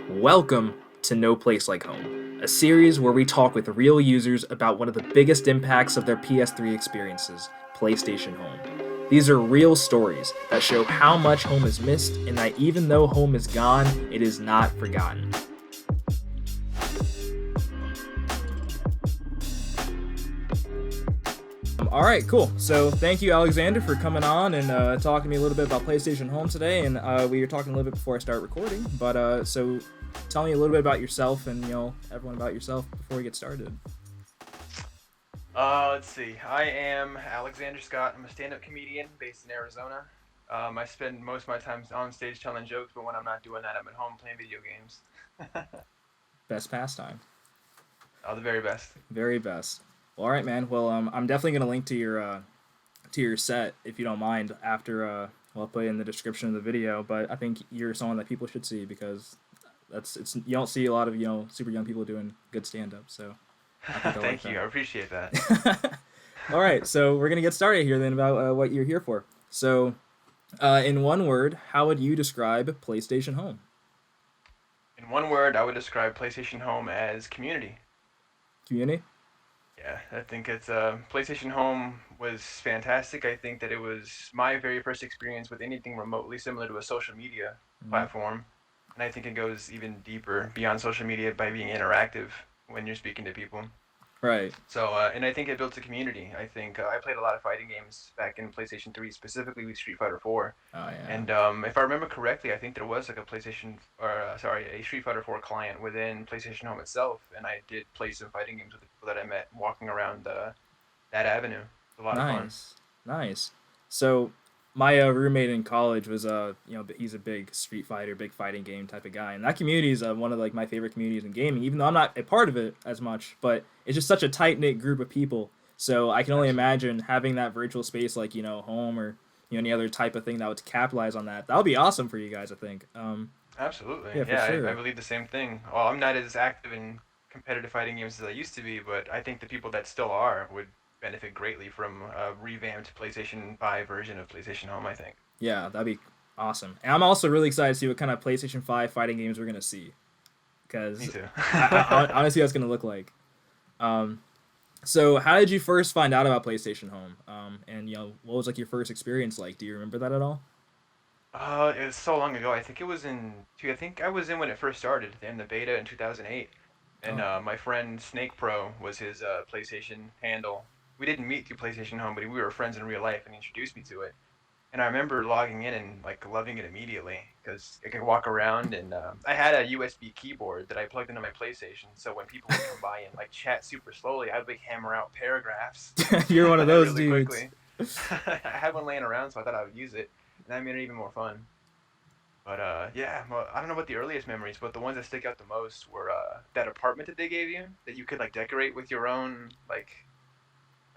Welcome to No Place Like Home, a series where we talk with real users about one of the biggest impacts of their PS3 experiences, PlayStation Home. These are real stories that show how much home is missed and that even though home is gone, it is not forgotten. All right, cool. So thank you, Alexander, for coming on and talking to me a little bit about PlayStation Home today. And we were talking a little bit before I start recording, but so tell me a little bit about yourself and everyone about yourself before we get started. Let's see. I am Alexander Scott. I'm a stand-up comedian based in Arizona. I spend most of my time on stage telling jokes, but when I'm not doing that, I'm at home playing video games. Best pastime. The very best. Very best. Well, all right, man. Well, I'm definitely gonna link to your set if you don't mind after well, I'll put it in the description of the video. But I think you're someone that people should see because you don't see a lot of super young people doing good stand up. So I think I like Thank you. I appreciate that. that. All right, so we're gonna get started here then about what you're here for. So, in one word, how would you describe PlayStation Home? In one word, I would describe PlayStation Home as community. Community. Yeah, I think it's PlayStation Home was fantastic. I think that it was my very first experience with anything remotely similar to a social media Mm-hmm. platform, and I think it goes even deeper beyond social media by being interactive when you're speaking to people. Right. So, and I think it built a community. I think I played a lot of fighting games back in PlayStation 3, specifically with Street Fighter 4. Oh yeah. And if I remember correctly, I think there was like a a Street Fighter 4 client within PlayStation Home itself. And I did play some fighting games with the people that I met walking around that avenue. It's a lot of fun. Nice, nice. So my roommate in college was he's a big Street Fighter, big fighting game type of guy, and that community is one of like my favorite communities in gaming. Even though I'm not a part of it as much, but it's just such a tight knit group of people. So I can only Absolutely. imagine having that virtual space like home or any other type of thing that would capitalize on that. That would be awesome for you guys, I think. Absolutely. Yeah, for Yeah, I sure. believe the same thing. Well, I'm not as active in competitive fighting games as I used to be, but I think the people that still are would benefit greatly from a revamped PlayStation 5 version of PlayStation Home, I think. Yeah, that'd be awesome. And I'm also really excited to see what kind of PlayStation 5 fighting games we're gonna see Me because too. I honestly, that's gonna look like. Um, so how did you first find out about PlayStation Home? And what was like your first experience like? Do you remember that at all? It was so long ago. I think it was I think I was in when it first started in the beta in 2008. And Oh, my friend Snake Pro was his PlayStation handle. We didn't meet through PlayStation Home, but we were friends in real life, and he introduced me to it. And I remember logging in and like loving it immediately because I could walk around, and I had a USB keyboard that I plugged into my PlayStation. So when people would come by and like chat super slowly, I'd like hammer out paragraphs you're one of those really dudes. quickly. I had one laying around, so I thought I would use it, and that made it even more fun. But yeah, well, I don't know about the earliest memories, but the ones that stick out the most were that apartment that they gave you that you could like decorate with your own like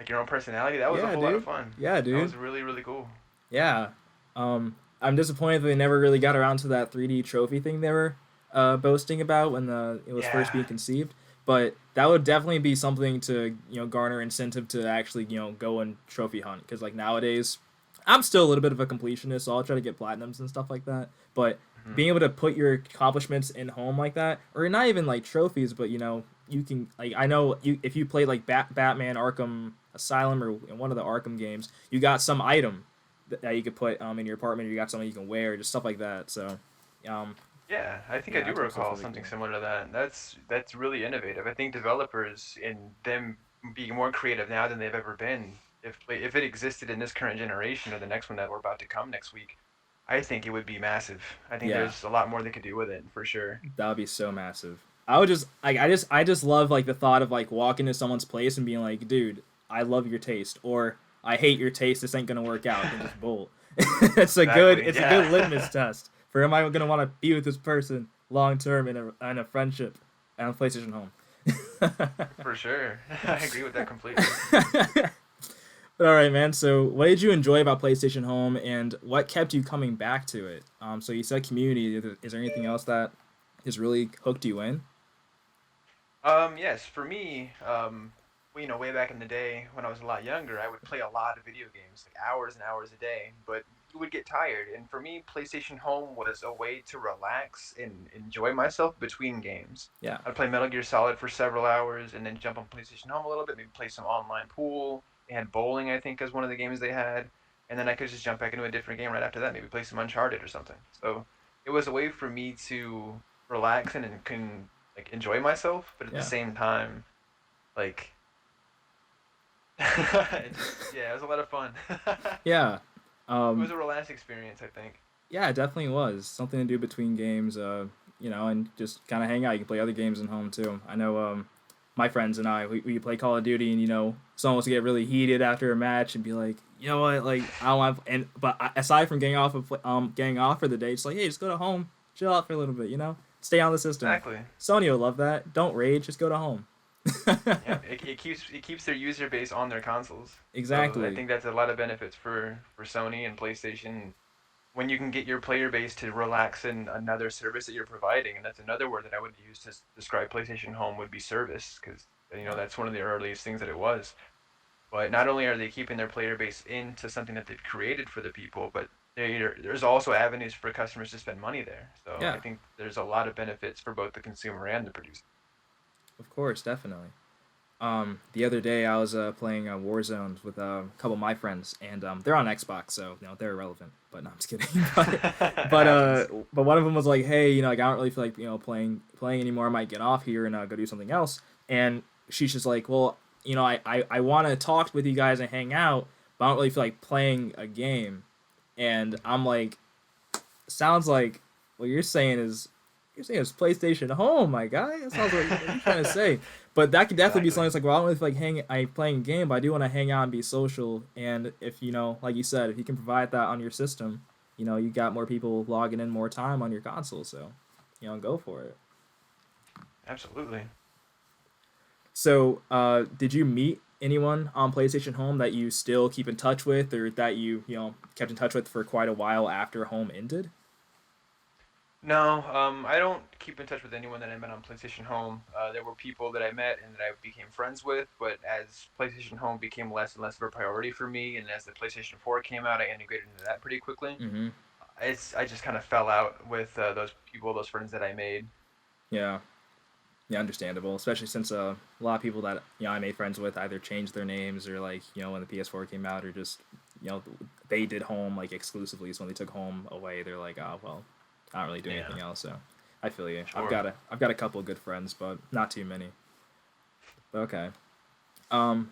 your own personality. That was a Yeah, whole lot of dude. fun. Yeah, That dude. was really really cool. Yeah. I'm disappointed that they never really got around to that 3D trophy thing they were boasting about when it was first Yeah, being conceived. But that would definitely be something to garner incentive to actually go and trophy hunt because like nowadays, I'm still a little bit of a completionist, so I'll try to get platinums and stuff like that. But hmm being able to put your accomplishments in home like that, or not even like trophies, but you can like I know you if you played like Batman Arkham Asylum or in one of the Arkham games, you got some item that you could put in your apartment, or you got something you can wear, just stuff like that. So, um, yeah. I think I yeah, do that type of stuff's recall really something cool. similar to that. That's really innovative. I think developers in them being more creative now than they've ever been. If it existed in this current generation or the next one that we're about to come next week, I think it would be massive. I think Yeah, there's a lot more they could do with it for sure. that would be so massive. I would just like I just love like the thought of like walking to someone's place and being like, dude, I love your taste, or I hate your taste. This ain't gonna work out. And just bolt. Exactly. It's a good litmus Yeah. test for am I gonna want to be with this person long term in a friendship and PlayStation Home. For sure. I agree with that completely. But all right, man. So, what did you enjoy about PlayStation Home, and what kept you coming back to it? So you said community. Is there anything else that has really hooked you in? Yes, for me, you know, way back in the day when I was a lot younger, I would play a lot of video games, like hours and hours a day, but you would get tired. And for me, PlayStation Home was a way to relax and enjoy myself between games. Yeah. I'd play Metal Gear Solid for several hours and then jump on PlayStation Home a little bit, maybe play some online pool. They had bowling, I think, as one of the games they had. And then I could just jump back into a different game right after that, maybe play some Uncharted or something. So it was a way for me to relax and can like enjoy myself, but at the Yeah. same time, like it just, yeah, it was a lot of fun. Yeah. It was Um, a relaxed experience, I think. yeah, it definitely was something to do between games. And just kind of hang out. You can play other games at home too. I know. My friends and I, we play Call of Duty, and someone wants to get really heated after a match and be like, you know what, like I don't want. Aside from getting off for the day, it's like, hey, just go to home, chill out for a little bit, stay on the system. Exactly. Sony will love that. Don't rage, just go to home. Yeah, it keeps their user base on their consoles. So I Exactly. think that's a lot of benefits for Sony and PlayStation when you can get your player base to relax in another service that you're providing, and that's another word that I would use to describe PlayStation Home would be service, because Yeah. that's one of the earliest things that it was. But not only are they keeping their player base into something that they've created for the people, but there's also avenues for customers to spend money there. So Yeah. I think there's a lot of benefits for both the consumer and the producer. Of course, definitely. The other day I was playing Warzone with a couple of my friends, and they're on Xbox, so they're irrelevant. But no, I'm just kidding. It but happens. but one of them was like, "Hey, like I don't really feel like playing anymore. I might get off here and go do something else." And she's just like, "Well, I want to talk with you guys and hang out, but I don't really feel like playing a game." And I'm like, "Sounds like what you're saying is PlayStation Home, my guy. That sounds like what you're trying to say." But that could definitely be something Exactly. that's like, well, I don't really feel like playing a game, but I do want to hang out and be social. And if like you said, if you can provide that on your system, you got more people logging in more time on your console. So, go for it. Absolutely. So, did you meet anyone on PlayStation Home that you still keep in touch with, or that you kept in touch with for quite a while after Home ended? No, I don't keep in touch with anyone that I met on PlayStation Home. There were people that I met and that I became friends with, but as PlayStation Home became less and less of a priority for me, and as the PlayStation 4 came out, I integrated into that pretty quickly. Mm-hmm. I just kind of fell out with those people, those friends that I made. Yeah. Yeah, understandable. Especially since a lot of people that I made friends with either changed their names or like when the PS4 came out or just you know they did home like exclusively. So when they took home away, they're like, oh well, I don't really do Yeah, anything else. So I feel you. I've sure. got a couple of good friends, but not too many. Okay.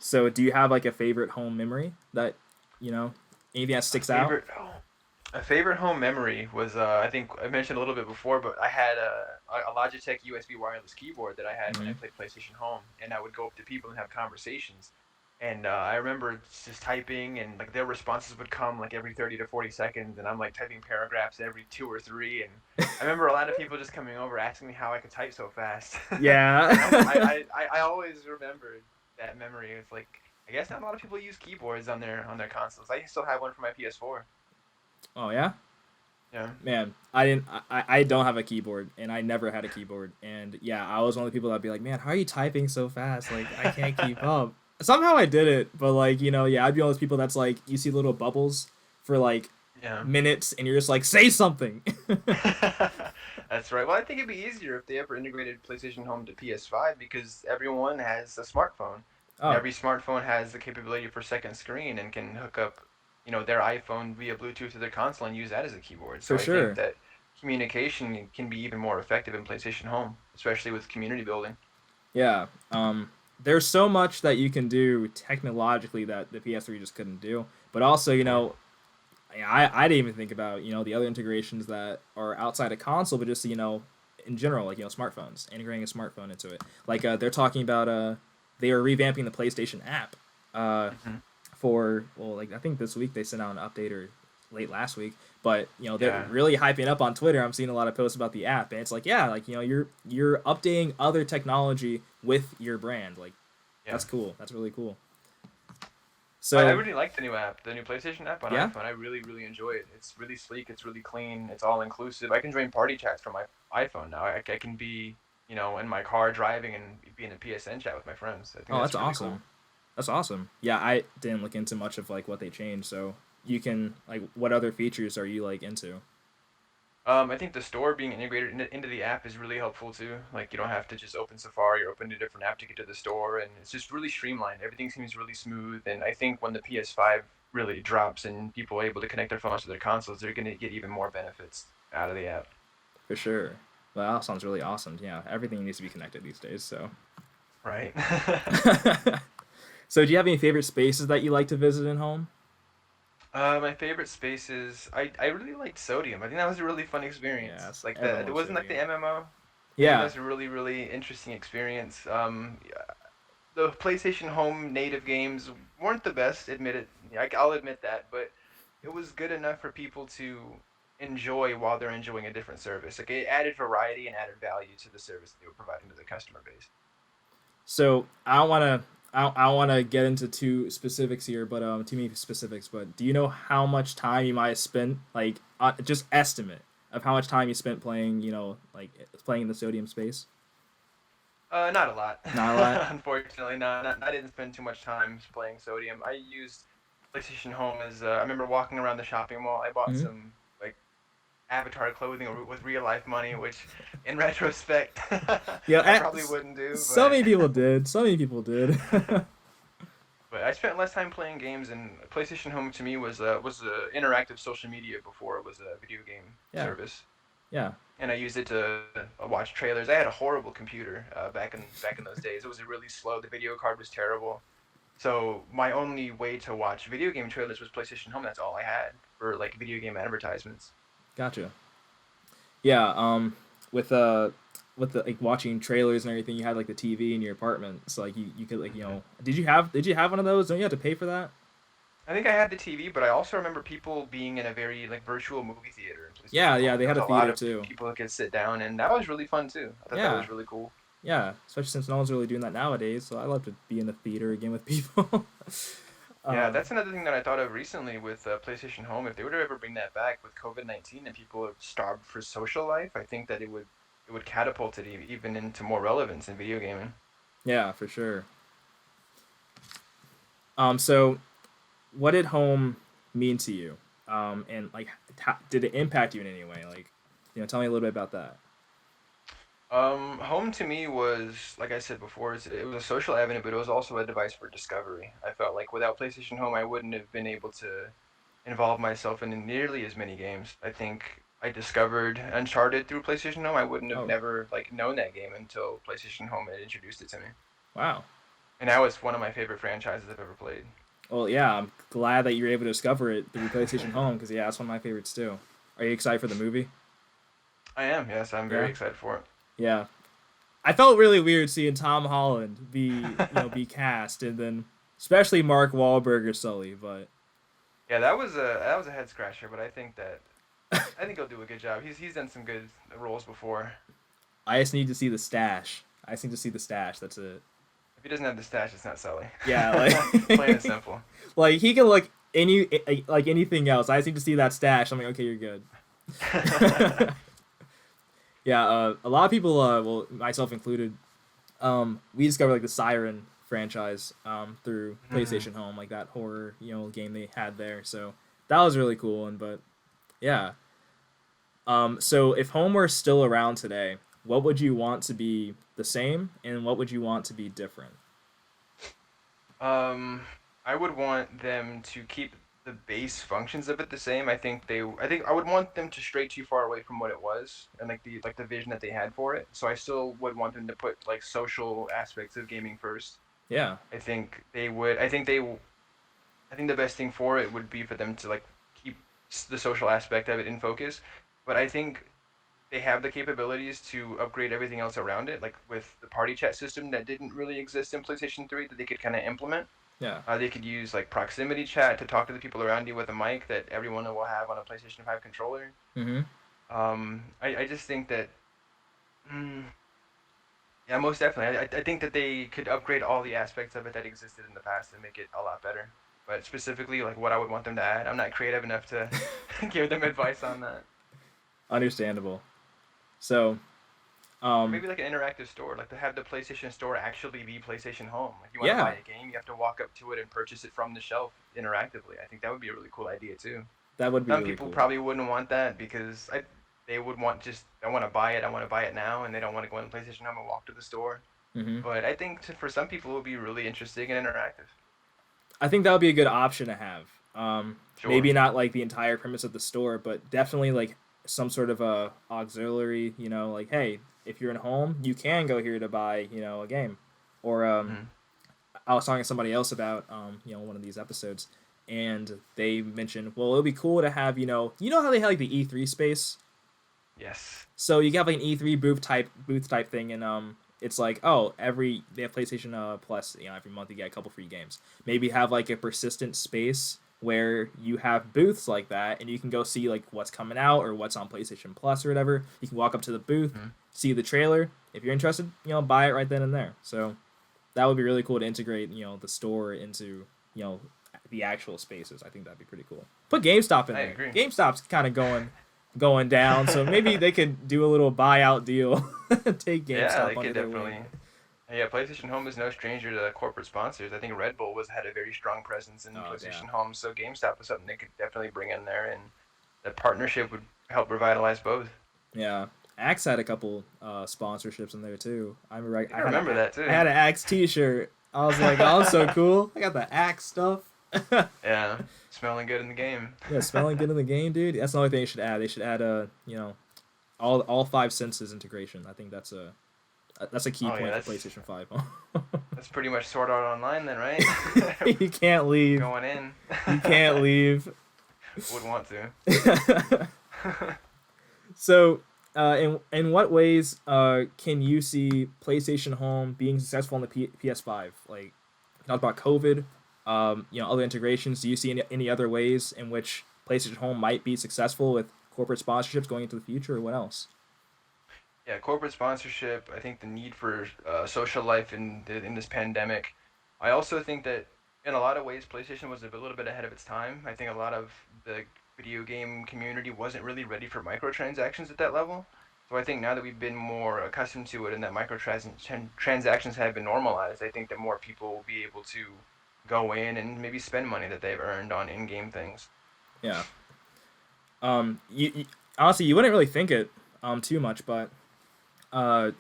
So do you have like a favorite home memory that you know anything that A sticks out? favorite, oh, a favorite home memory was I think I mentioned a little bit before, but I had a Logitech USB wireless keyboard that I had when I Mm-hmm. played PlayStation Home, and I would go up to people and have conversations. And I remember just typing, and like their responses would come like every 30 to 40 seconds, and I'm like typing paragraphs every two or three. And I remember a lot of people just coming over asking me how I could type so fast. And Yeah. I always remembered that memory. It's like I guess not a lot of people use keyboards on their consoles. I still have one for my PS4. Oh yeah. Yeah. Man, I didn't. I don't have a keyboard, and I never had a keyboard. And yeah, I was one of the people that'd be like, "Man, how are you typing so fast? Like, I can't keep up." Somehow I did it, but like yeah, I'd be one of those people that's like, you see little bubbles for like Yeah. minutes, and you're just like, "Say something." That's right. Well, I think it'd be easier if they ever integrated PlayStation Home to PS5 because everyone has a smartphone, and Oh, every smartphone has the capability for second screen and can hook up, their iPhone via Bluetooth to their console and use that as a keyboard. So for I think sure. that communication can be even more effective in PlayStation Home, especially with community building. Yeah. There's so much that you can do technologically that the PS3 just couldn't do, but also Sure. I didn't even think about the other integrations that are outside of console, but just in general, like smartphones, integrating a smartphone into it. Like they're talking about they are revamping the PlayStation app. Uh, Hmm. for well, like I think this week they sent out an update or late last week, but they're Yeah. really hyping up on Twitter. I'm seeing a lot of posts about the app, and it's like yeah, like you're updating other technology with your brand. Like Yeah. that's cool. That's really cool. I So really like the new app, the new PlayStation app on yeah, iPhone. I really, really enjoy it. It's really sleek. It's really clean. It's all inclusive. I can join party chats from my iPhone now. I can be you know, in my car driving and be in a PSN chat with my friends. I think Oh, that's that's really cool. awesome. That's awesome. Yeah, I didn't look into much of like what they changed. So you can like, what other features are you like into? I think the store being integrated into the app is really helpful too. Like you don't have to just open Safari or open a different app to get to the store, and it's just really streamlined. Everything seems really smooth, and I think when the PS5 really drops and people are able to connect their phones to their consoles, they're gonna get even more benefits out of the app. For sure. Well, that sounds really awesome. Yeah, everything needs to be connected these days. So, Right. so do you have any favorite spaces that you like to visit in home? My favorite spaces. I really liked Sodium. I think that was a really fun experience. Yes, Like everyone it loves wasn't like the sodium. MMO. I think that Yeah, was a really interesting experience. The PlayStation Home native games weren't the best, I'll admit that, but it was good enough for people to enjoy while they're enjoying a different service. Like it added variety and added value to the service they were providing to the customer base. so I don't want to get into too specifics here, but too many specifics. But do you know how much time you might have spent, like just estimate of how much time you spent playing, like playing in the sodium space? Not a lot, Not a lot. unfortunately. I didn't spend too much time playing Sodium. I used PlayStation Home as I remember walking around the shopping mall. I bought Hmm. some like Avatar clothing with real life money, which in retrospect Yeah, I probably wouldn't do, so but many people did. So many people did. but I spent less time playing games, and PlayStation Home to me was a interactive social media before it was a video game Yeah, service, yeah. and I used it to watch trailers. I had a horrible computer back in those days. It was really slow. The video card was terrible. So my only way to watch video game trailers was PlayStation Home. That's all I had for like video game advertisements. Gotcha. Yeah. With with the like watching trailers and everything, you had like the TV in your apartment, so like you could like did you have one of those? Don't you have to pay for that? I think I had the TV, but I also remember people being in a very like virtual movie theater in Yeah, PlayStation yeah. Home. They There had was a a lot theater of too. people that could sit down, and that was really fun too. I thought that Yeah, was really cool. yeah. Especially since no one's really doing that nowadays, so I love to be in the theater again with people. Yeah, um, that's another thing that I thought of recently with PlayStation Home. If they were to ever bring that back with COVID-19 and people are starved for social life, I think that it would catapult it even into more relevance in video gaming. yeah, for sure. So what did home mean to you? And like, did it impact you in any way? Like, tell me a little bit about that. Home to me was, like I said before, it was a social avenue, but it was also a device for discovery. I felt like without PlayStation Home, I wouldn't have been able to involve myself in nearly as many games. I think I discovered Uncharted through PlayStation Home. I wouldn't have Oh, never like known that game until PlayStation Home had introduced it to me. wow. And now it's one of my favorite franchises I've ever played. Well, yeah, I'm glad that you were able to discover it through PlayStation Home because yeah, that's one of my favorites too. Are you excited for the movie? I am, yes, I'm very Yeah, excited for it. yeah. I felt really weird seeing Tom Holland be cast, and then especially Mark Wahlberg or Sully. But Yeah, that was a head scratcher, but I think he'll do a good job. He's done some good roles before. I just need to see the stash. I just need to see the stash. That's it. If he doesn't have the stash, it's not Sully. Yeah, Plain and like simple. like he can look like anything else. I just need to see that stash. I'm like, okay, you're good. Yeah, a lot of people, well, myself included, we discovered like the Siren franchise through Mhm. PlayStation Home, like that horror game they had there. So that was really cool. And but yeah, so if Home were still around today, what would you want to be the same, and what would you want to be different? Um, I would want them to keep the base functions of it the same. I think I would want them to stray too far away from what it was and like the vision that they had for it. So I still would want them to put like social aspects of gaming first. Yeah, I think they would. I think the best thing for it would be for them to like keep the social aspect of it in focus. But I think they have the capabilities to upgrade everything else around it, like with the party chat system that didn't really exist in PlayStation 3 that they could kind of implement. yeah. They could use like proximity chat to talk to the people around you with a mic that everyone will have on a PlayStation 5 controller. Mm-hmm. I just think that, mm, yeah, most definitely. I think that they could upgrade all the aspects of it that existed in the past and make it a lot better. But specifically, like what I would want them to add, I'm not creative enough to give them advice on that. Understandable. So Or Um, maybe like an interactive store, like to have the PlayStation Store actually be PlayStation Home. Like you want to buy yeah, a game, you have to walk up to it and purchase it from the shelf interactively. I think that would be a really cool idea too. that would be Some really people cool. probably wouldn't want that because they would want just I want to buy it, I want to buy it now, and they don't want to go in the PlayStation Home and walk to the store. Hmm. But I think for some people it would be really interesting and interactive. I think that would be a good option to have. Maybe Sure. not like the entire premise of the store, but definitely like some sort of a auxiliary. You know, like hey, if you're in home, you can go here to buy a game, or Hmm. I was talking to somebody else about one of these episodes, and they mentioned, well, it would be cool to have how they had like the E3 space. Yes. So you have like an E3 booth type thing, and it's like they have PlayStation Plus. Every month you get a couple free games. Maybe have like a persistent space where you have booths like that, and you can go see like what's coming out or what's on PlayStation Plus or whatever. You can walk up to the booth, Hmm. see the trailer. If you're interested, buy it right then and there. So that would be really cool to integrate the store into you know the actual spaces. I think that'd be pretty cool. Put GameStop in I there. agree. GameStop's kind of going down, so maybe they could do a little buyout deal. Take Yeah, GameStop they under could their wing. definitely. Yeah, PlayStation Home is no stranger to corporate sponsors. I think Red Bull was had a very strong presence in Oh yeah, PlayStation Home, so GameStop was something they could definitely bring in there, and that partnership would help revitalize both. yeah. Axe had a couple sponsorships in there too. I remember I remember that I too. had an Axe T-shirt. I was like, oh, I'm so cool. I got the Axe stuff. Yeah, smelling good in the game. Yeah, smelling good in the game, dude. That's the only thing they should add. They should add all five senses integration. I think that's a key Oh yeah, point for PlayStation 5. that's pretty much Sword Art Online then, right? You can't leave. Going in. You can't leave. Would want to. So, in what ways can you see PlayStation Home being successful on the PS5? Like, talk about COVID, other integrations. Do you see any other ways in which PlayStation Home might be successful with corporate sponsorships going into the future, or what else? Yeah, corporate sponsorship. I think the need for social life in this pandemic. I also think that in a lot of ways, PlayStation was a little bit ahead of its time. I think a lot of the video game community wasn't really ready for microtransactions at that level. So I think now that we've been more accustomed to it and that microtransactions have been normalized, I think that more people will be able to go in and maybe spend money that they've earned on in-game things. Yeah. You honestly you wouldn't really think it too much, but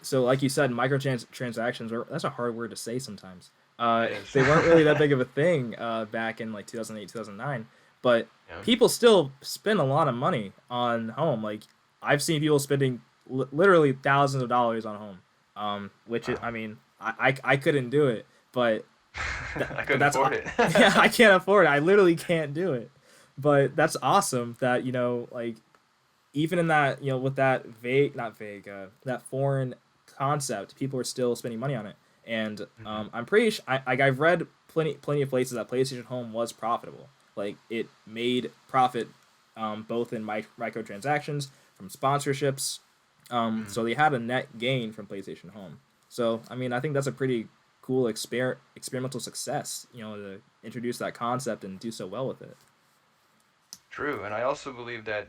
so like you said, microtransactions are that's a hard word to say sometimes. It is. They weren't really that big of a thing back in like 2008, 2009, but Yeah. people still spend a lot of money on home. Like I've seen people spending literally thousands of dollars on home. Which is, Wow. I mean, I couldn't do it, but I but couldn't that's afford it. yeah, I can't afford it. I literally can't do it. But that's awesome that like even in that with that vague not vague that foreign concept, people are still spending money on it. And Hmm. I'm pretty sure I've read plenty of places that PlayStation Home was profitable. Like it made profit both in microtransactions from sponsorships. So Hmm. they had a net gain from PlayStation Home. So I mean I think that's a pretty cool experimental success. To introduce that concept and do so well with it. True, and I also believe that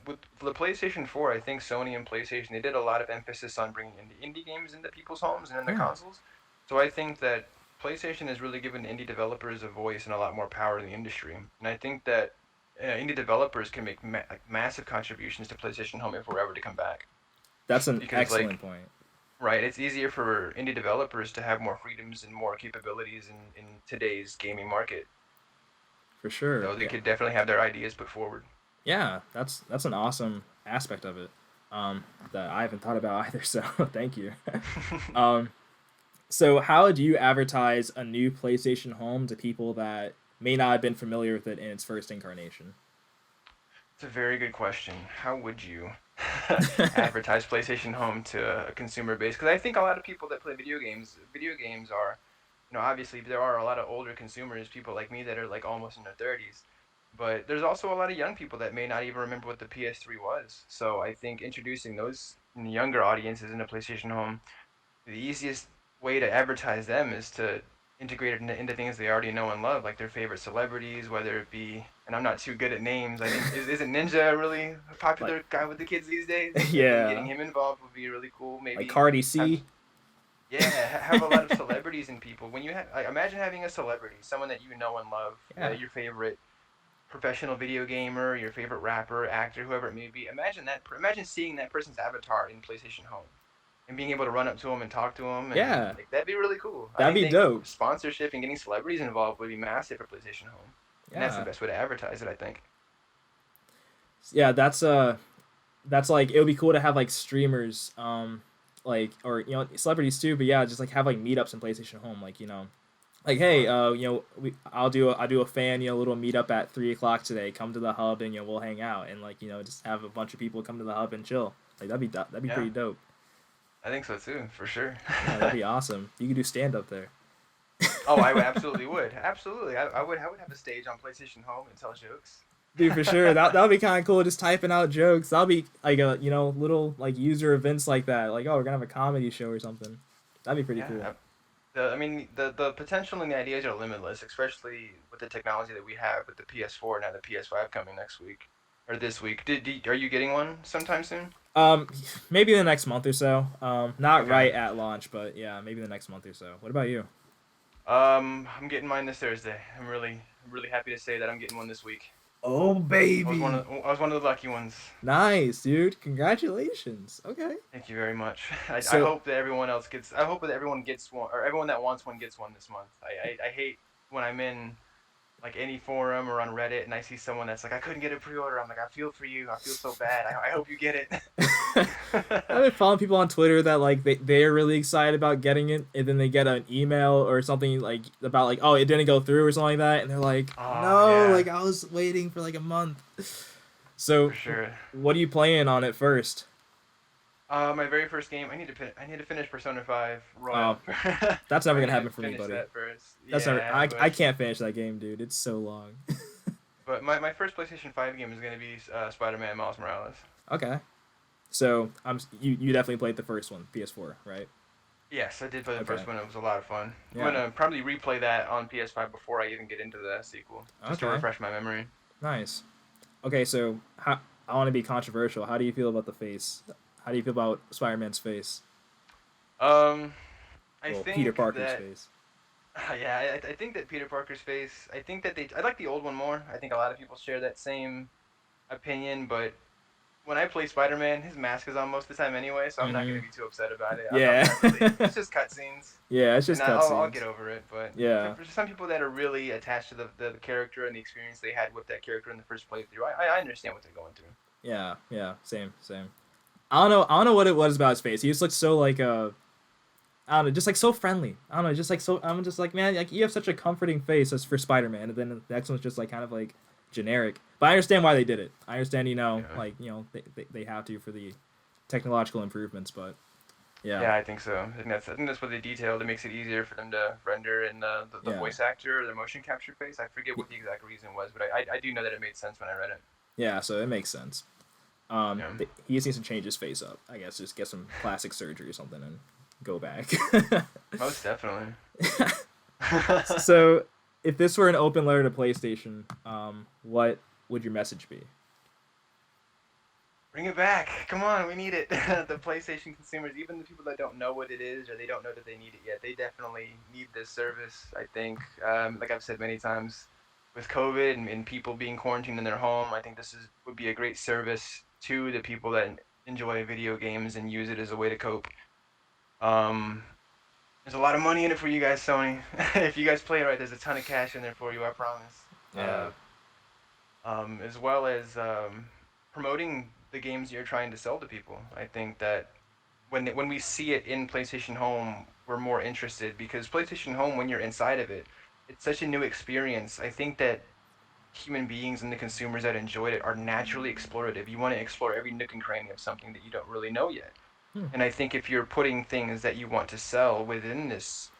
with the PlayStation 4, I think Sony and PlayStation they did a lot of emphasis on bringing indie games into people's homes and in the Yeah, consoles. So I think that PlayStation has really given indie developers a voice and a lot more power in the industry. And I think that indie developers can make like massive contributions to PlayStation Home if we're ever to come back. that's an Because excellent like, point right, it's easier for indie developers to have more freedoms and more capabilities in today's gaming market. for sure. So they Yeah. could definitely have their ideas put forward. Yeah, that's an awesome aspect of it that I haven't thought about either. So thank you. um, so how do you advertise a new PlayStation Home to people that may not have been familiar with it in its first incarnation? It's a very good question. How would you advertise PlayStation Home to a consumer base? Because I think a lot of people that play video games are, obviously there are a lot of older consumers, people like me that are like almost in their 30s. But there's also a lot of young people that may not even remember what the PS3 was. So I think introducing those younger audiences into PlayStation Home, the easiest way to advertise them is to integrated into things they already know and love, like their favorite celebrities, whether it be, and I'm not too good at names. I think isn't Ninja a really Like, popular guy with the kids these days? I think yeah, getting him involved would be really cool. like Maybe Cardi have, C. yeah, have a lot of celebrities and people. When you have, like, imagine having a celebrity, someone that you know and love, Yeah, your favorite professional video gamer, your favorite rapper, actor, whoever it may be. Imagine that. Imagine seeing that person's avatar in PlayStation Home and being able to run up to them and talk to them, and yeah, like that'd be really cool. that'd I be think dope. sponsorship and getting celebrities involved would be massive for PlayStation Home, and that's the Yeah, best way to advertise it, I think. yeah. That's like it would be cool to have like streamers, like or celebrities too. But yeah, just like have like meetups in PlayStation Home, like like hey, I'll do a fan little meetup at 3 o'clock today. Come to the hub and we'll hang out and like just have a bunch of people come to the hub and chill. Like that'd be Yeah, pretty dope. I think so too, for sure. Yeah, that'd be awesome. You could do stand up there. Oh, I absolutely would. Absolutely, I would have a stage on PlayStation Home and tell jokes. Dude, for sure. That would be kind of cool. Just typing out jokes. That'll be like a little like user events like that. Like oh, we're gonna have a comedy show or something. That'd be pretty cool. Yeah, I mean, the potential and the ideas are limitless, especially with the technology that we have with the PS4 and now the PS5 coming next week or this week. Are you getting one sometime soon? Um, maybe the next month or so. Not Okay. right at launch, but yeah, maybe the next month or so. What about you? I'm getting mine this Thursday. I'm really happy to say that I'm getting one this week. Oh baby, I was one of the lucky ones. nice dude. Congratulations. Okay. Thank you very much. I So hope that everyone else gets. I hope that everyone gets one, or everyone that wants one gets one this month. I hate when I'm in like any forum or on Reddit and I see someone that's like, I couldn't get a pre-order. I'm like, I feel for you. I feel so bad. I hope you get I've it. been following people on Twitter that like they're really excited about getting it, and then they get an email or something like about like oh it didn't go through or something like that, and they're like Oh no, yeah, like I was waiting for like a month. So for sure. what are you playing on it first? My very first game. I need to finish Persona 5 Oh, Royal. that's I'm never gonna gonna happen for me, finish buddy. that first. That's never. Yeah, I can't finish that game, dude. It's so long. my first PlayStation 5 game is gonna be Spider-Man Miles Morales. Okay. So you definitely played the first one, PS4, right? Yes, I did play the Okay. first one. It was a lot of fun. I'm Yeah. gonna probably replay that on PS5 before I even get into the sequel, just to Okay. refresh my memory. Nice. Okay, so I want to be controversial. How do you feel about the face? How do you feel about Spider-Man's face? Um, I Well, Peter think Parker's that face. yeah, I think that Peter Parker's face. I think that I like the old one more. I think a lot of people share that same opinion, but when I play Spider-Man, his mask is on most of the time anyway, so I'm not gonna Mhm. be too upset about it. I'm Yeah. not really. It's just cutscenes, Yeah, it's and just I'll get cutscenes. over it. But Yeah. for some people that are really attached to the character and the experience they had with that character in the first playthrough, I understand what they're going through. Yeah. Yeah. Same. Same. I don't know. I don't know what it was about his face. He just looked so like I don't know, just like so friendly. I don't know, just like so. I'm just like, man, like you have such a comforting face as for Spider-Man, and then the next one's just like kind of like generic. But I understand why they did it. I understand, Yeah. like they have to for the technological improvements. But yeah, Yeah, I think so. I think that's what they detailed. It makes it easier for them to render in the yeah, voice actor or the motion capture face. I forget what the exact reason was, but I do know that it made sense when I read it. yeah. So it makes sense. Yeah. He just needs to change his face up. I guess just get some plastic surgery or something and go back. Most definitely. So, if this were an open letter to PlayStation, what would your message be? Bring it back. Come on, we need it. The PlayStation consumers, even the people that don't know what it is or they don't know that they need it yet, they definitely need this service. I think, like I've said many times, with COVID and people being quarantined in their home, I think would be a great service to the people that enjoy video games and use it as a way to cope. Um, there's a lot of money in it for you guys, Sony. If you guys play it right, there's a ton of cash in there for you, I promise. Yeah. As well as promoting the games you're trying to sell to people. I think that when we see it in PlayStation Home, we're more interested because PlayStation Home, when you're inside of it, it's such a new experience. I think that human beings and the consumers that enjoyed it are naturally explorative. You want to explore every nook and cranny of something that you don't really know yet. Hmm. And I think if you're putting things that you want to sell within this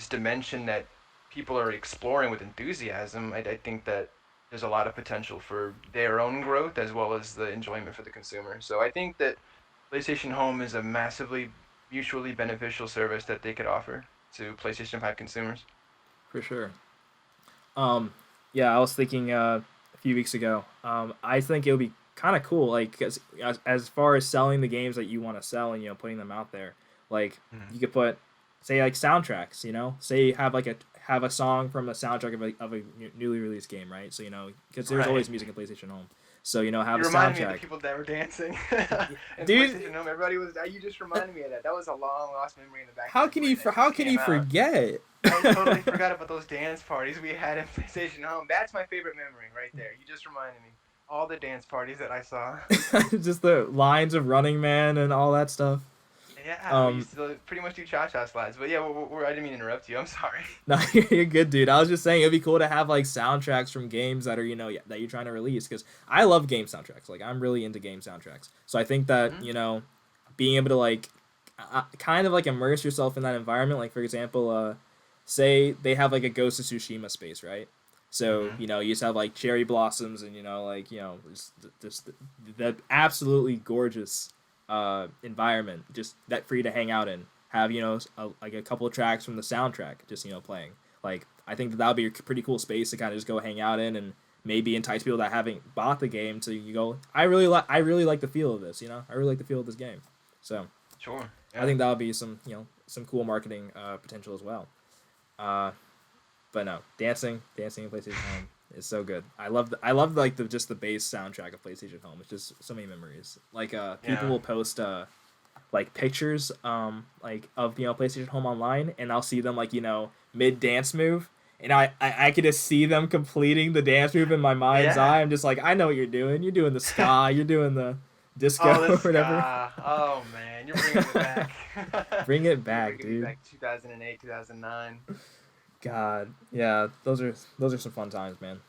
dimension that people are exploring with enthusiasm, I think that there's a lot of potential for their own growth as well as the enjoyment for the consumer. So I think that PlayStation Home is a massively mutually beneficial service that they could offer to PlayStation 5 consumers. For sure. Um, yeah, I was thinking a few weeks ago. I think it would be kind of cool, like, 'cause as far as selling the games that you want to sell and putting them out there, like Mhm. you could put, say, like soundtracks. Say you have a song from a soundtrack of a newly released game, right? So because there's Right. always music in PlayStation Home, so have You a reminded me of the soundtrack, people that were dancing in dude. PlayStation Home. Everybody was. You just reminded me of that. That was a long lost memory in the back of How my can you brain that how just can came you out. forget? I totally forgot about those dance parties we had in PlayStation Home. That's my favorite memory right there. You just reminded me. All the dance parties that I saw. Just the lines of Running Man and all that stuff. Yeah, we Um, used to pretty much do cha-cha slides. But yeah, I didn't mean to interrupt you. I'm sorry. No, you're good, dude. I was just saying it'd be cool to have like soundtracks from games that are that you're trying to release, because I love game soundtracks. Like I'm really into game soundtracks. So I think that Hmm. being able to like kind of like immerse yourself in that environment. Like for example, say they have like a Ghost of Tsushima space, right? So Hmm. you just have like cherry blossoms and just the absolutely gorgeous environment just that for you to hang out in. Have like a couple of tracks from the soundtrack just playing. Like I think that would be a pretty cool space to kind of just go hang out in and maybe entice people that haven't bought the game to go. I really like the feel of this. I really like the feel of this game. So Sure. I Yeah. think that would be some cool marketing potential as well. Uh, but no, dancing in PlayStation Home is so good. I love like just the base soundtrack of PlayStation Home. It's just so many memories. Like people Yeah. will post like pictures like of PlayStation Home online, and I'll see them like mid dance move, and I could just see them completing the dance move in my mind's Yeah. eye. I'm just like, I know what you're doing. You're doing the ska. You're doing the disco Oh, the or whatever. ska. Oh man, you're bringing me back. Bring it You're back, bringing me dude. back to 2008, 2009. God, yeah, those are some fun times, man.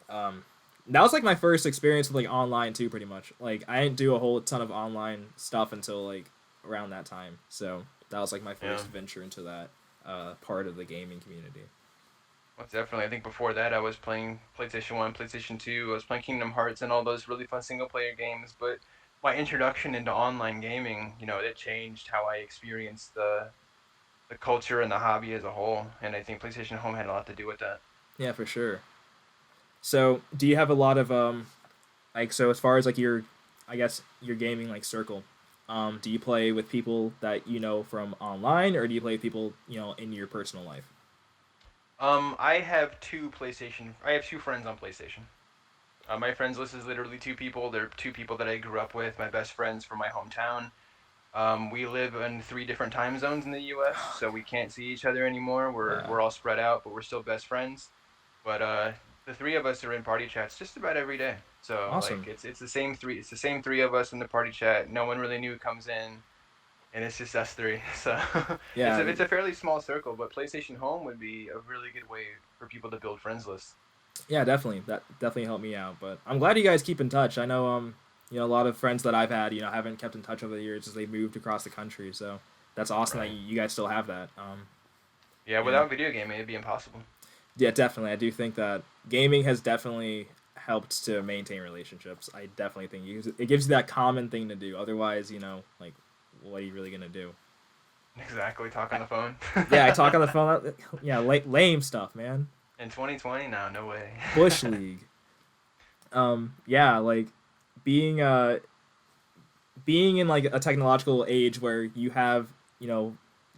Um, that was like my first experience with like online too, pretty much. Like I didn't do a whole ton of online stuff until like around that time. So that was like my Yeah. first venture into that part of the gaming community. Well, definitely. I think before that, I was playing PlayStation 1, PlayStation 2. I was playing Kingdom Hearts and all those really fun single player games. But my introduction into online gaming, it changed how I experienced the culture and the hobby as a whole. And I think PlayStation Home had a lot to do with that. Yeah, for sure. So do you have a lot of like so as far as like your I guess your gaming like circle, do you play with people that you know from online, or do you play with people in your personal life? I have two friends on PlayStation. My friends list is literally two people. They're two people that I grew up with, my best friends from my hometown. We live in three different time zones in the U.S., so we can't see each other anymore. We're Yeah, we're all spread out, but we're still best friends. But the three of us are in party chats just about every day. So like awesome. it's the same three. It's the same three of us in the party chat. No one really new comes in, and it's just us three. So it's Yeah, a fairly small circle. But PlayStation Home would be a really good way for people to build friends lists. yeah, definitely. That definitely helped me out. But I'm glad you guys keep in touch. I know a lot of friends that I've had haven't kept in touch over the years as they moved across the country. So that's awesome that Right. you guys still have that. Yeah. You know, Without video gaming, it'd be impossible. yeah, definitely. I do think that gaming has definitely helped to maintain relationships. I definitely think it gives you that common thing to do. Otherwise, like, what are you really gonna do? Exactly. Talk I, on the phone. yeah, I talk on the phone. Yeah, lame stuff, man. In 2020, no way. Bush League. Yeah, like being being in like a technological age where you have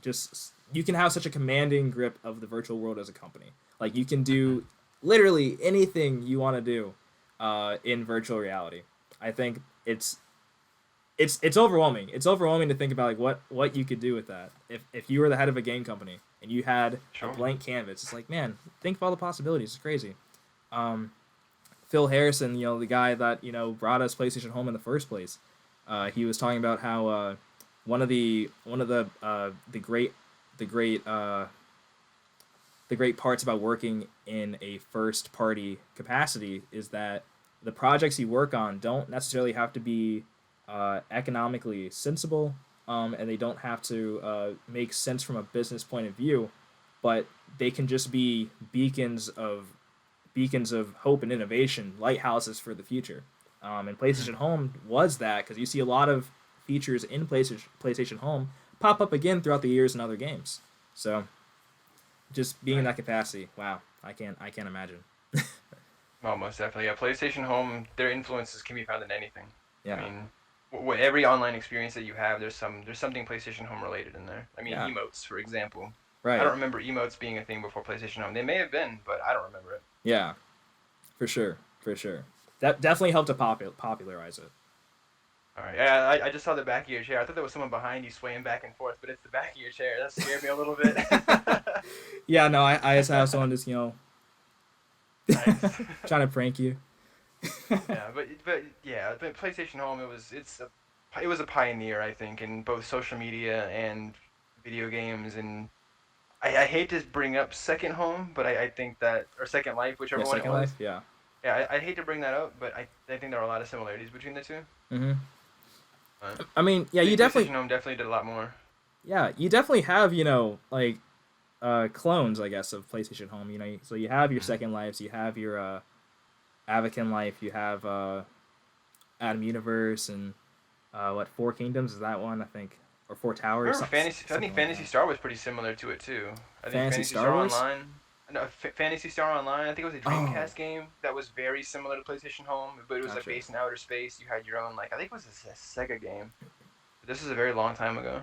just you can have such a commanding grip of the virtual world as a company. Like you can Mhm. do literally anything you want to do in virtual reality. I think it's overwhelming. It's overwhelming to think about like what you could do with that. If you were the head of a game company and you had a Sure. blank canvas, it's like, man, think of all the possibilities. It's crazy. Um, Phil Harrison, the guy that brought us PlayStation Home in the first place, he was talking about how one of the great the great parts about working in a first party capacity is that the projects you work on don't necessarily have to be economically sensible, and they don't have to make sense from a business point of view, but they can just be beacons of hope and innovation, lighthouses for the future. And Mhm. PlayStation Home was that, because you see a lot of features in PlayStation Home pop up again throughout the years in other games. So just being in that capacity. Wow, I can't imagine. Oh, most definitely. Yeah, PlayStation Home, their influences can be found in anything. I Yeah, mean, every online experience that you have, there's something PlayStation Home related in there. I mean, yeah, emotes, for example. I right. don't remember emotes being a thing before PlayStation Home. They may have been, but I don't remember it. Yeah, for sure, for sure. That definitely helped to popularize it. All right. Yeah, I just saw the back of your chair. I thought there was someone behind you swaying back and forth, but it's the back of your chair. That scared me a little bit. Yeah, no, I just have someone just Nice. trying to prank you. Yeah, but yeah, but PlayStation Home, it was a pioneer, I think, in both social media and video games. And I hate to bring up Second Home, but I think that, or Second Life, Yeah, whichever one it Second Life. was. Yeah. Yeah, I hate to bring that up, but I think there are a lot of similarities between the two. hmm But I mean, yeah, I you think definitely, PlayStation Home definitely did a lot more. yeah, you definitely have, like clones, I guess, of PlayStation Home. So you have your Mhm. Second Lives, you have your Avakin Life, you have Adam Universe, and what Four Kingdoms is that one? I think, or Four I Towers, remember Fantasy. I think something like Fantasy that. Star was pretty similar to it too. I think Fantasy Fantasy Star Star Wars. Online. No, Fantasy Star Online. I think it was a Oh, Dreamcast game that was very similar to PlayStation Home, but it was like gotcha. based in outer space. You had your own like I think it was a Sega game. But this is a very long time ago.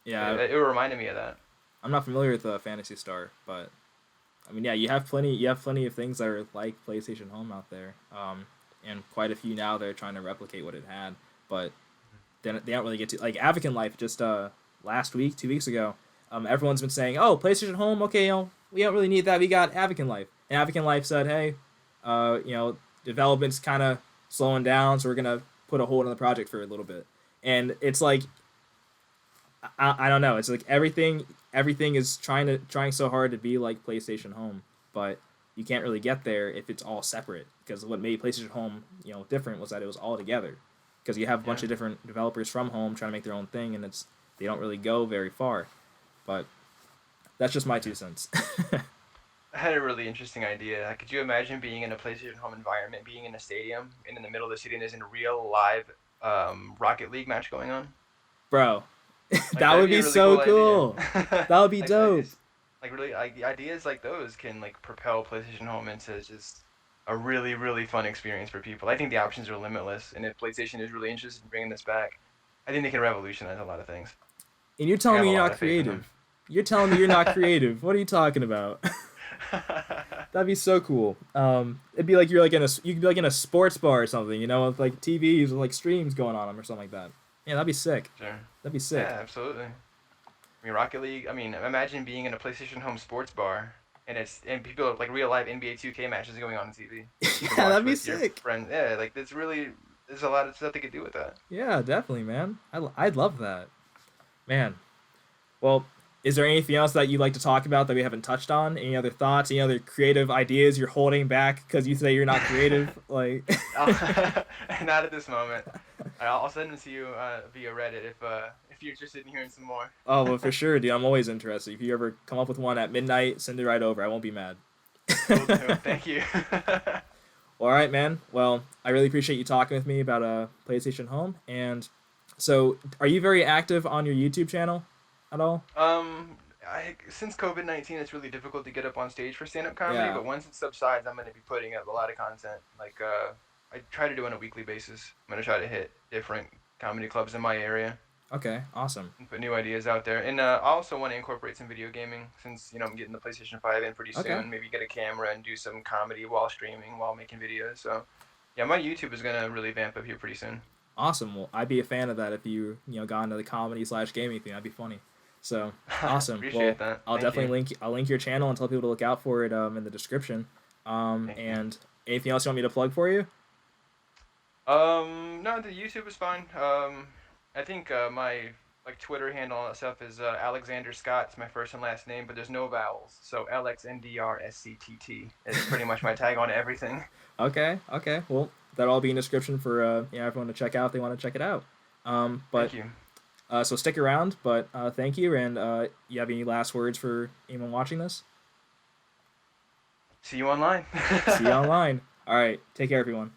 But Yeah, it reminded me of that. I'm not familiar with Fantasy Star, but I mean, yeah, you have plenty of things that are like PlayStation Home out there, and quite a few now they're trying to replicate what it had, but then they don't really get to like Avakin Life just last week, 2 weeks ago. Everyone's been saying, "Oh, PlayStation Home, okay, we don't really need that. We got Avakin Life." And Avakin Life said, "Hey, development's kind of slowing down, so we're gonna put a hold on the project for a little bit." And it's like I don't know. It's like everything is trying so hard to be like PlayStation Home, but you can't really get there if it's all separate. Because what made PlayStation Home different was that it was all together. Because you have a Yeah, bunch of different developers from home trying to make their own thing, and they don't really go very far. But that's just my yeah. 2 cents. I had a really interesting idea. Could you imagine being in a PlayStation Home environment, being in a stadium, and in the middle of the stadium there's a real live Rocket League match going on? Bro, Like that that'd would be a be really so cool idea. cool. That would be Like I dope. just like really like ideas like those can like propel PlayStation Home into just a really really fun experience for people. I think the options are limitless, and if PlayStation is really interested in bringing this back, I think they can revolutionize a lot of things. And you're I telling have me a you're lot not of faith in them. creative. You're telling me you're not creative. What are you talking about? That'd be so cool. It'd be like you could be like in a sports bar or something, with like TVs with like streams going on them or something like that. Yeah, that'd be sick. Sure. That'd be sick. Yeah, absolutely. I mean, Rocket League. I mean, imagine being in a PlayStation Home sports bar and people like real live NBA 2K matches going on TV Yeah, to watch that'd be with your sick. friends. Yeah, like there's a lot of stuff they could do with that. Yeah, definitely, man. I'd love that, man. Well, is there anything else that you'd like to talk about that we haven't touched on? Any other thoughts? Any other creative ideas you're holding back because you say you're not creative? Like, Not at this moment. I'll send them to you via Reddit if you're interested in hearing some more. oh, well, for sure, dude. I'm always interested. If you ever come up with one at midnight, send it right over. I won't be mad. Will do. Thank you. All right, man. Well, I really appreciate you talking with me about a PlayStation Home. And so, are you very active on your YouTube channel at all? Since COVID-19, it's really difficult to get up on stage for stand-up comedy. Yeah. But once it subsides, I'm going to be putting up a lot of content. Like I try to do on a weekly basis. I'm going to try to hit different comedy clubs in my area Okay. Awesome. and put new ideas out there. And I also want to incorporate some video gaming since I'm getting the PlayStation 5 in pretty Okay. soon. Maybe get a camera and do some comedy while streaming, while making videos. So yeah, my YouTube is going to really vamp up here pretty soon. Awesome. Well, I'd be a fan of that if you got into the comedy/gaming thing. That'd be funny. So awesome. Well, Appreciate that. I'll Thank definitely you. link your channel and tell people to look out for it in the description. Thank you. And anything else you want me to plug for you? No, the YouTube is fine. I think my like Twitter handle and all that stuff is Alexander Scott. It's my first and last name, but there's no vowels. So LXNDRSCTT is pretty much my tag on everything. Okay. Okay. Well, that'll all be in the description for everyone to check out if they want to check it out. But Thank you. so stick around. But thank you. And you have any last words for anyone watching this? See you online. See you online. All right. Take care, everyone.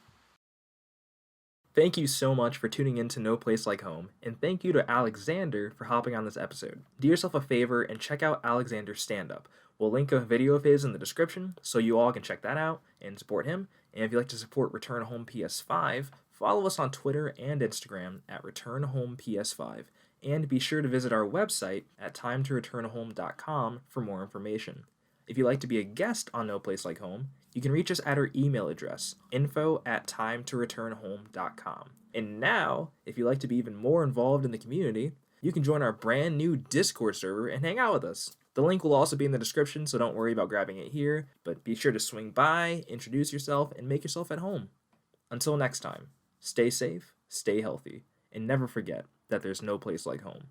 Thank you so much for tuning in to No Place Like Home, and thank you to Alexander for hopping on this episode. Do yourself a favor and check out Alexander's stand up. We'll link a video of his in the description so you all can check that out and support him. And if you'd like to support Return Home PS5, follow us on Twitter and Instagram at Return Home PS5. And be sure to visit our website at timetoreturnhome.com for more information. If you'd like to be a guest on No Place Like Home, you can reach us at our email address, info@timetoreturnhome.com. And now, if you'd like to be even more involved in the community, you can join our brand new Discord server and hang out with us. The link will also be in the description, so don't worry about grabbing it here, but be sure to swing by, introduce yourself, and make yourself at home. Until next time, stay safe, stay healthy, and never forget that there's no place like home.